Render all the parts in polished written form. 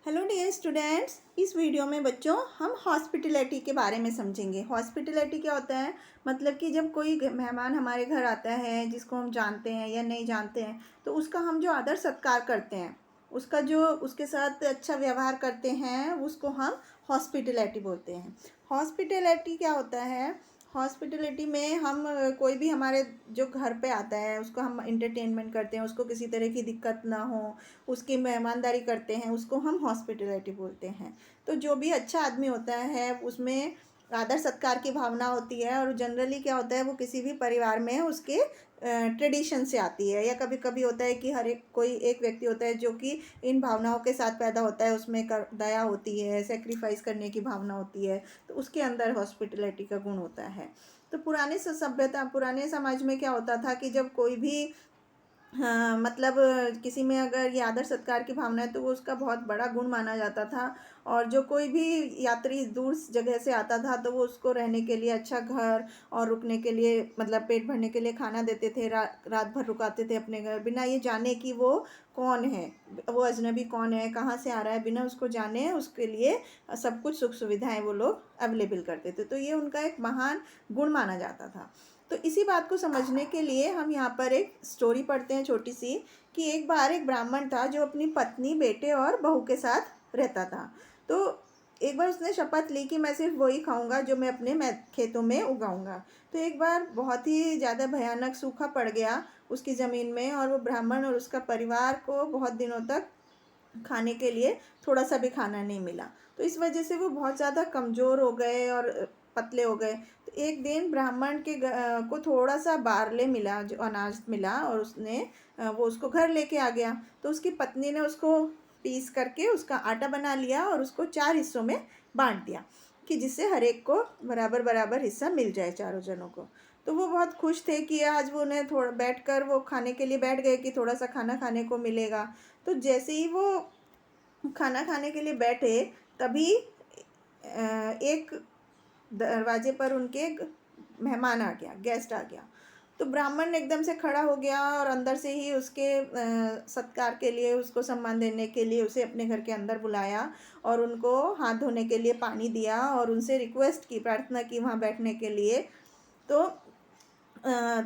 Hello dear students, इस video में बच्चों हम हॉस्पिटैलिटी के बारे में समझेंगे। हॉस्पिटैलिटी क्या होता है? मतलब कि जब कोई मेहमान हमारे घर आता है जिसको हम जानते हैं या नहीं जानते हैं, तो उसका हम जो आदर सत्कार करते हैं, उसका जो उसके साथ अच्छा व्यवहार करते हैं, उसको हम हॉस्पिटैलिटी बोलते हैं। हॉस्पिटैलिटी क्या होता है? हॉस्पिटैलिटी में हम कोई भी हमारे जो घर पे आता है उसको हम इंटरटेनमेंट करते हैं, उसको किसी तरह की दिक्कत ना हो, उसकी मेहमानदारी करते हैं, उसको हम हॉस्पिटैलिटी बोलते हैं। तो जो भी अच्छा आदमी होता है उसमें आदर सत्कार की भावना होती है। और जनरली क्या होता है, वो किसी भी परिवार में उसके ट्रेडिशन से आती है, या कभी कभी होता है कि हर एक कोई एक व्यक्ति होता है जो कि इन भावनाओं के साथ पैदा होता है, उसमें दया होती है, सेक्रीफाइस करने की भावना होती है, तो उसके अंदर हॉस्पिटैलिटी का गुण होता है। तो पुराने सभ्यता पुराने समाज में क्या होता था कि जब कोई भी हाँ, मतलब किसी में अगर ये आदर सत्कार की भावना है तो वो उसका बहुत बड़ा गुण माना जाता था। और जो कोई भी यात्री दूर जगह से आता था तो वो उसको रहने के लिए अच्छा घर और रुकने के लिए, मतलब पेट भरने के लिए खाना देते थे। रात भर रुकाते थे अपने घर, बिना ये जाने कि वो कौन है, वो अजनबी कौन है, कहाँ से आ रहा है, बिना उसको जाने उसके लिए सब कुछ सुख सुविधाएं वो लोग अवेलेबल करते थे। तो ये उनका एक महान गुण माना जाता था। तो इसी बात को समझने के लिए हम यहाँ पर एक स्टोरी पढ़ते हैं छोटी सी, कि एक बार एक ब्राह्मण था जो अपनी पत्नी, बेटे और बहू के साथ रहता था। तो एक बार उसने शपथ ली कि मैं सिर्फ वही खाऊंगा जो मैं अपने खेतों में उगाऊंगा। तो एक बार बहुत ही ज़्यादा भयानक सूखा पड़ गया उसकी ज़मीन में, और वो ब्राह्मण और उसका परिवार को बहुत दिनों तक खाने के लिए थोड़ा सा भी खाना नहीं मिला। तो इस वजह से वो बहुत ज़्यादा कमज़ोर हो गए और पतले हो गए। तो एक दिन ब्राह्मण के को थोड़ा सा बारले मिला, जो अनाज मिला, और उसने वो उसको घर लेके आ गया। तो उसकी पत्नी ने उसको पीस करके उसका आटा बना लिया और उसको 4 हिस्सों में बांट दिया, कि जिससे हर एक को बराबर बराबर हिस्सा मिल जाए, चारों जनों को। तो वो बहुत खुश थे कि आज वो उन्हें थोड़ा बैठकर वो खाने के लिए बैठ गए कि थोड़ा सा खाना खाने को मिलेगा। तो जैसे ही वो खाना खाने के लिए बैठे, तभी एक दरवाजे पर उनके एक मेहमान आ गया, गेस्ट आ गया। तो ब्राह्मण एकदम से खड़ा हो गया और अंदर से ही उसके सत्कार के लिए, उसको सम्मान देने के लिए उसे अपने घर के अंदर बुलाया, और उनको हाथ धोने के लिए पानी दिया और उनसे रिक्वेस्ट की, प्रार्थना की वहाँ बैठने के लिए। तो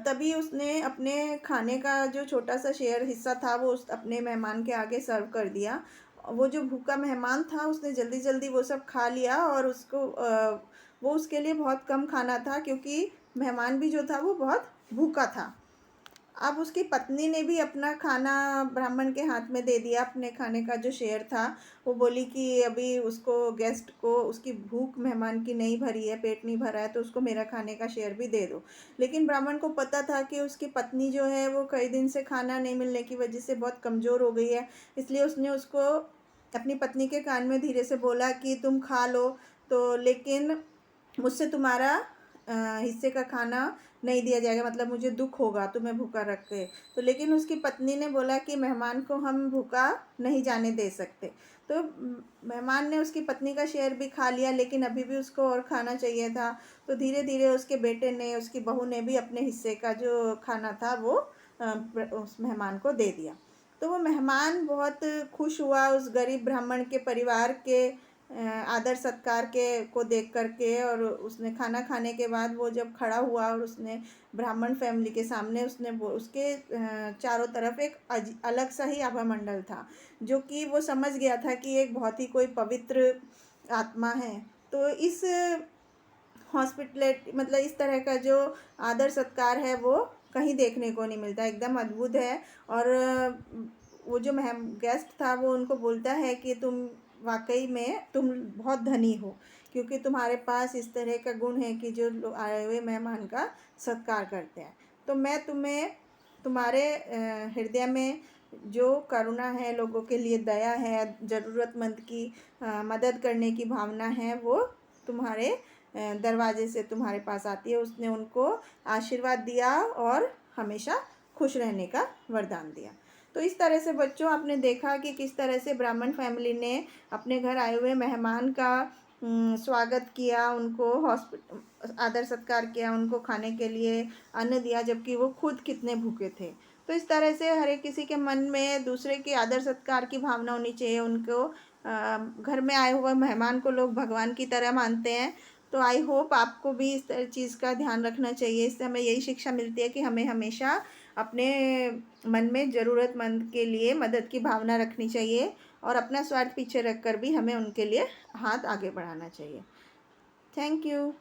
तभी उसने अपने खाने का जो छोटा सा शेयर हिस्सा था वो उस अपने मेहमान के आगे सर्व कर दिया। वो जो भूखा मेहमान था उसने जल्दी जल्दी वो सब खा लिया, और उसको वो उसके लिए बहुत कम खाना था, क्योंकि मेहमान भी जो था वो बहुत भूखा था। अब उसकी पत्नी ने भी अपना खाना ब्राह्मण के हाथ में दे दिया, अपने खाने का जो शेयर था। वो बोली कि अभी उसको, गेस्ट को, उसकी भूख मेहमान की नहीं भरी है, पेट नहीं भरा है, तो उसको मेरा खाने का शेयर भी दे दो। लेकिन ब्राह्मण को पता था कि उसकी पत्नी जो है वो कई दिन से खाना नहीं मिलने की वजह से बहुत कमज़ोर हो गई है। इसलिए उसने उसको अपनी पत्नी के कान में धीरे से बोला कि तुम खा लो, तो लेकिन मुझसे तुम्हारा हिस्से का खाना नहीं दिया जाएगा, मतलब मुझे दुख होगा तुम्हें भूखा रख के। तो लेकिन उसकी पत्नी ने बोला कि मेहमान को हम भूखा नहीं जाने दे सकते। तो मेहमान ने उसकी पत्नी का शेयर भी खा लिया, लेकिन अभी भी उसको और खाना चाहिए था। तो धीरे धीरे उसके बेटे ने, उसकी बहू ने भी अपने हिस्से का जो खाना था वो उस मेहमान को दे दिया। तो वो मेहमान बहुत खुश हुआ उस गरीब ब्राह्मण के परिवार के आदर सत्कार के को देख करके। और उसने खाना खाने के बाद वो जब खड़ा हुआ और उसने ब्राह्मण फैमिली के सामने, उसने उसके चारों तरफ एक अलग सा ही आभा मंडल था, जो कि वो समझ गया था कि एक बहुत ही कोई पवित्र आत्मा है। तो इस हॉस्पिटलेट, मतलब इस तरह का जो आदर सत्कार है वो कहीं देखने को नहीं मिलता, एकदम अद्भुत है। और वो जो गेस्ट था वो उनको बोलता है कि तुम वाकई में तुम बहुत धनी हो, क्योंकि तुम्हारे पास इस तरह का गुण है कि जो आए हुए मेहमान का सत्कार करते हैं। तो मैं तुम्हें, तुम्हारे हृदय में जो करुणा है, लोगों के लिए दया है, ज़रूरतमंद की मदद करने की भावना है, वो तुम्हारे दरवाजे से तुम्हारे पास आती है। उसने उनको आशीर्वाद दिया और हमेशा खुश रहने का वरदान दिया। तो इस तरह से बच्चों, आपने देखा कि किस तरह से ब्राह्मण फैमिली ने अपने घर आए हुए मेहमान का स्वागत किया, उनको आदर सत्कार किया, उनको खाने के लिए अन्न दिया, जबकि वो खुद कितने भूखे थे। तो इस तरह से हर एक किसी के मन में दूसरे के आदर सत्कार की भावना होनी चाहिए। उनको घर में आए हुए मेहमान को लोग भगवान की तरह मानते हैं। तो आई होप आपको भी इस चीज़ का ध्यान रखना चाहिए। इससे हमें यही शिक्षा मिलती है कि हमें हमेशा अपने मन में ज़रूरतमंद के लिए मदद की भावना रखनी चाहिए और अपना स्वार्थ पीछे रखकर भी हमें उनके लिए हाथ आगे बढ़ाना चाहिए। Thank you.